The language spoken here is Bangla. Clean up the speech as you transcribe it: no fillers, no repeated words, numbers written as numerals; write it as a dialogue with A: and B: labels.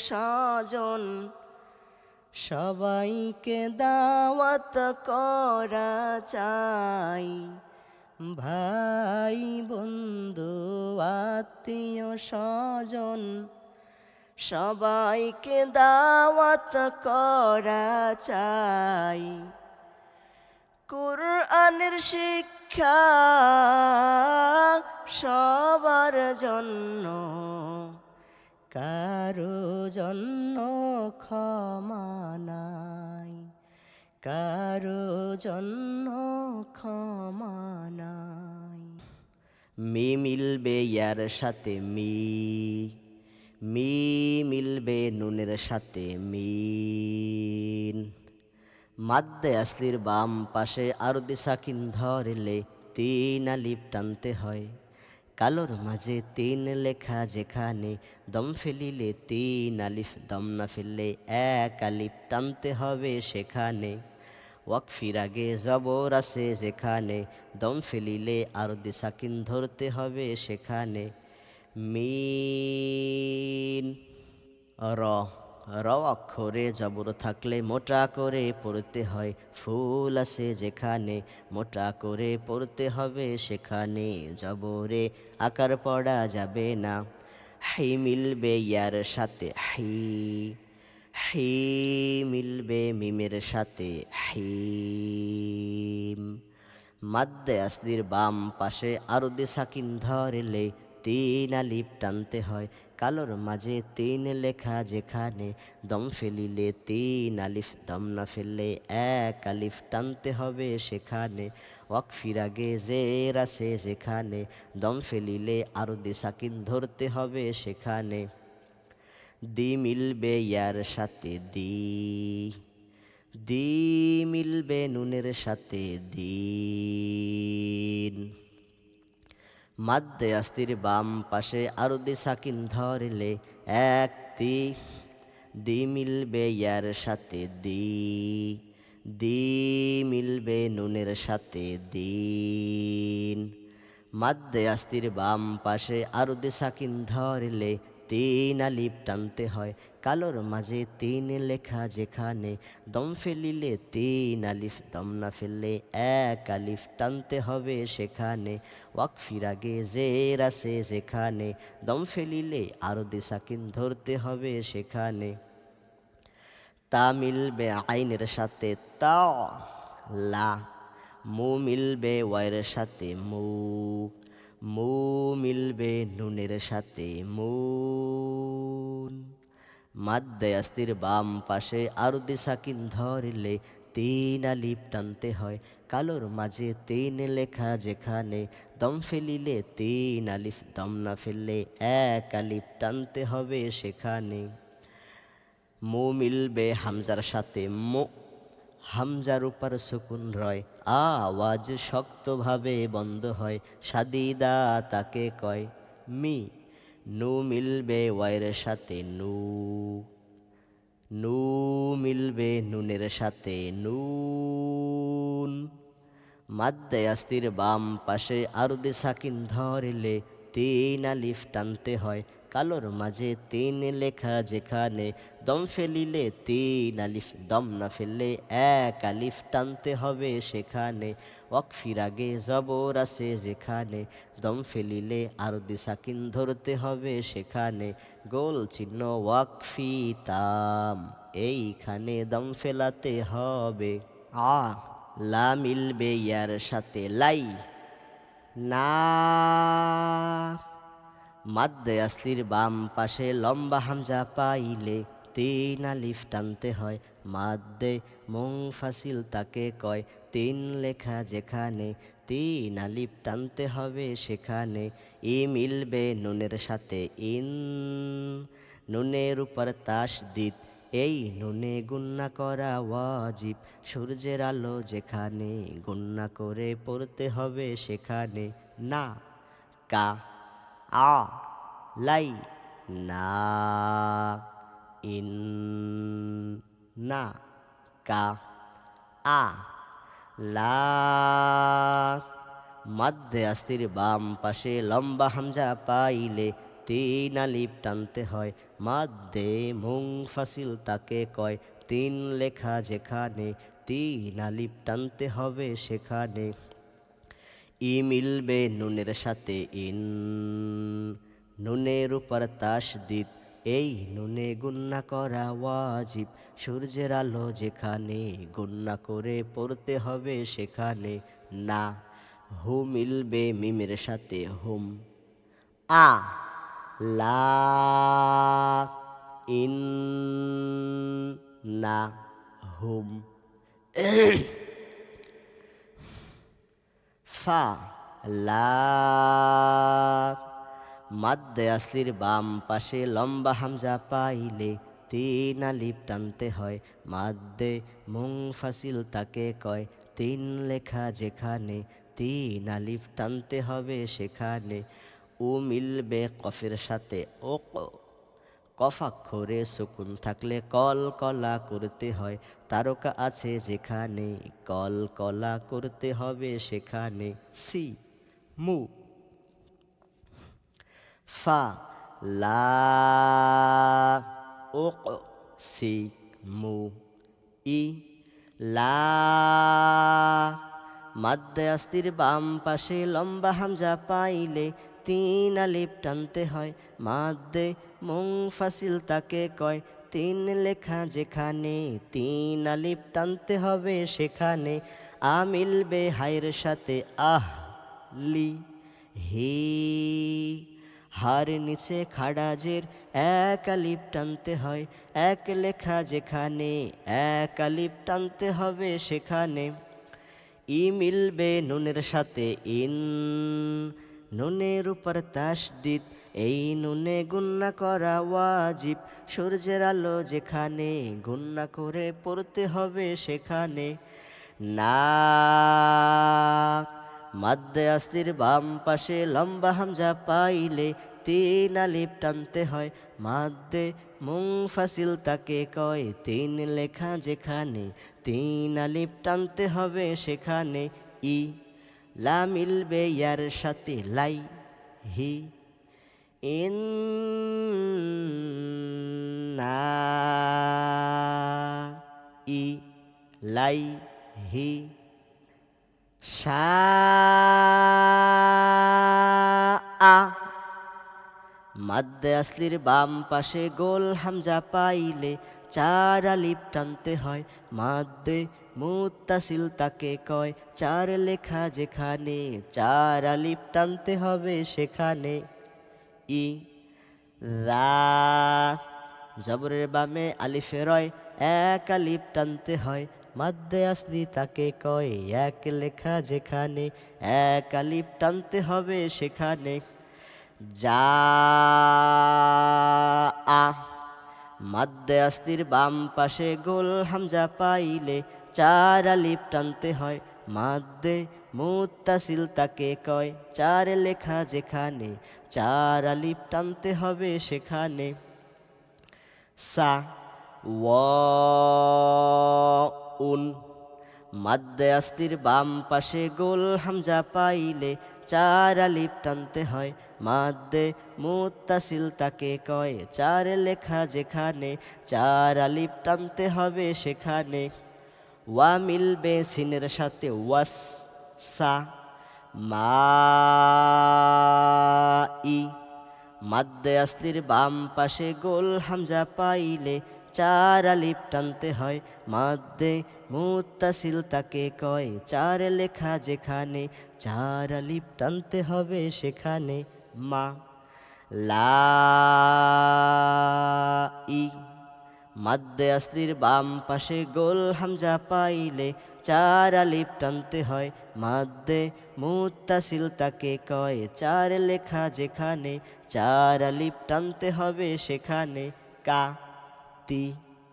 A: স্বজন সবাইকে দাওয়াত করা চাই। ভাই বন্ধু আত্মীয় স্বজন সবাইকে দাওয়াত করা চাই। কুরআনের শিক্ষা সবার জন্য, কারো জন্য ক্ষমা নাই, কারো জন্য ক্ষমা নাই। মি মিলবে ইয়ার সাথে মি, মি মিলবে নুনের সাথে মিন। মাদ্দে আসলির বাম পাশে আরদি সাকিন ধরলে তিন আলিফ টানতে হয়। কালোর মাঝে তিন লেখা যেখানে দম ফেলিলে তিন আলিফ, দম না ফেললে এক আলিফ টানতে হবে সেখানে। ওয়াকফির আগে জবর আছে যেখানে দম ফেলিলে আরদি সাকিন ধরতে হবে সেখানে। মিন। র, র অক্ষরে জবর থাকলে মোটা করে পড়তে হয়। ফুল আছে যেখানে মোটা করে পড়তে হবে সেখানে। জবরে আকার পড়া যাবে না। হি মিলবে ইয়ার সাথে হি, হি মিলবে মিমের সাথে হিম। মাদ্দে আসলির বাম পাশে আরদি সাকিন ধরলে তিন আলিফ টানতে হয়। কালোর মাঝে তিন লেখা যেখানে দম ফেলিলে তিন আলিফ, দম না ফেললে এক আলিফ টানতে হবে সেখানে। ওয়াকফির আগে জের আছে যেখানে দম ফেলিলে আরদি সাকিন ধরতে হবে সেখানে। দি মিলবে ইয়ার সাথে দি, দি মিলবে নুনের সাথে দিন। মাদ্দে আস্তির বাম পাশে আরদি সাকিন ধরলে এক তি, দি মিলবে ইয়ার সাথে দি, দি মিলবে নুনের সাথে দিন। মাদ্দে আস্তির বাম পাশে আরদি সাকিন ধরলে তিন আলিফ টানতে হয়। কালোর মাঝে তিন লেখা যেখানে দম ফেলিলে তিন আলিফ, দম না ফেললে এক আলিফ টানতে হবে সেখানে। ওয়াকফির আগে জের আছে যেখানে দম ফেলিলে আরদি সাকিন ধরতে হবে সেখানে। তা মিলবে আইনের সাথে তা, লা। মু মিলবে ওয়াইয়ের সাথে মু, মু মিলবে নুনের সাথে মুন। মাদ্দে আস্তির বাম পাশে আরদি সাকিন ধরলে তিন আলিফ টানতে হয়। কালোর মাঝে তিন লেখা যেখানে দম ফেলিলে তিন আলিফ, দম না ফেললে এক আলিফ টানতে হবে সেখানে। মু মিলবে হামজার সাথে মু, হামজার উপর সুকুন রয়, আওয়াজ শক্তভাবে বন্ধ হয়। সাদিদা তাকে কয় মি। নু মিলবে ওয়াইয়ের সাথে নু, নু মিলবে নুনের সাথে নুন। মাদ্দে আস্তির বাম পাশে আরদি সাকিন ধরলে তিন আলিফ টানতে হয়। কালোর মাঝে তিন লেখা যেখানে দম ফেলিলে তিন আলিফ, দম না ফেললে এক আলিফ টানতে হবে সেখানে। ওয়াকফির আগে জবর আছে যেখানে দম ফেলিলে আরদি সাকিন ধরতে হবে সেখানে। গোল চিহ্ন ওয়াকফি তাম, এইখানে দম ফেলাতে হবে। লা মিলবে ইয়ার সাথে লাই, না। মাদ্দে আসলির বাম পাশে লম্বা হামজা পাইলে তিন আলিফ টানতে হয়। মাদ্দে মুনফাসিল তাকে কয় তিন লেখা যেখানে তিন আলিফ টানতে হবে সেখানে। ই মিলবে নুনের সাথে ইন, নুনের উপর তাসদিদ, এই নুনে গুন্না করা ওয়াজিব। সূর্যের আলো যেখানে গুন্না করে পড়তে হবে সেখানে। না, কা, আ, লাই, না, ইন, না, কা, আ, লা। মাদ্দে আস্তির বাম পাশে লম্বা হামজা পাইলে তিন আলিফ টানতে হয় মাদ্দে মুনফাসিল তাকে কয় তিন লেখা যেখানে তিন আলিফ টানতে হবে সেখানে ই মিলবে নুনের সাথে ইন নুনের উপর তাসদিদ এই নুনে গুন্না করা ওয়াজিব সূর্যের আলো যেখানে গুন্না করে পড়তে হবে সেখানে না হু মিলবে মিমের সাথে হুম আ লা ইন না হুম ফা লা মাদ্দে আসলির বাম পাশে লম্বা হামজা পাইলে তিন আলিফ টানতে হয় মাদ্দে মুনফাসিল তাকে কয় তিন লেখা যেখানে তিন আলিফ টানতে হবে সেখানে ও মিলবে কফের সাথে ও কফাক্ষরে সুকুন থাকলে কল কলা করতে হয় তারকা আছে যেখানে কল কলা করতে হবে সেখানে সি মু ফা লা ও সি মু ই লা মাদ্দে আস্তির বাম পাশে লম্বা হামজা পাইলে তিন আলিফ টানতে হয় মাদ্দে মুনফাসিল তাকে কয় তিন লেখা যেখানে তিন আলিফ টানতে হবে সেখানে আ মিলবে হায়ের সাথে আহ লি হি হার নিচে খাড়াজের এক আলিফ টানতে হয় এক লেখা যেখানে এক আলিফ টানতে হবে সেখানে ই মিলবে নুনের সাথে ইন নুনের উপর তাসদিদ এই নুনে গুন্না করা ওয়াজিব সূর্যের আলো যেখানে গুন্না করে পড়তে হবে সেখানে না মাদ্দে আসলির বাম পাশে লম্বা হামজা পাইলে তিন আলিফ টানতে হয় মাদ্দে মুনফাসিল তাকে কয় তিন লেখা যেখানে তিন আলিফ টানতে হবে সেখানে ই লা মিলবে ইয়ার সাথে লাই হি ইন না ই লাই হি শাআ মাদ্দে আসলির বাম পাশে গোল হামজা পাইলে চার আলিফ টানতে হয় মাদ্দে মুত্তাসিল তাকে কয় চার লেখা যেখানে চার আলিফ টানতে হবে সেখানে ই রা জবরের বামে আলিফে রয় এক আলিফ টানতে হয় মাদ্দে আসলি তাকে কয় এক লেখা যেখানে এক আলিফ টানতে হবে সেখানে যা আ মাদ্দে আসলির বাম পাশে গোল হামজা পাইলে চার আলিফ টানতে হয় মাদ্দে মুত্তাসিল তাকে কয় চার লেখা যেখানে চার আলিফ টানতে হবে সেখানে সা ওয়াউন মাদ্দে আসলির বাম পাশে গোল হামজা পাইলে চার আলিফ টানতে হয় মাদ্দে মুত্তাসিল তাকে কয় চার লেখা যেখানে চার আলিফ টানতে হবে সেখানে ওয়া মিলবে সিনের সাথে ওয়াস সা মা ই মাদ্দে আসলির বাম পাশে গোল হামজা পাইলে চার আলিফ টানতে হয় মাদ্দে মুত্তাসিল তাকে কয় চার লেখা যেখানে চার আলিফ টানতে হবে সেখানে মা লা ই মাদ্দে আসলির বাম পাশে গোল হামজা পাইলে চার আলিফ টানতে হয় মাদ্দে মুত্তাসিল তাকে কয় চার লেখা যেখানে চার আলিফ টানতে হবে সেখানে কা তি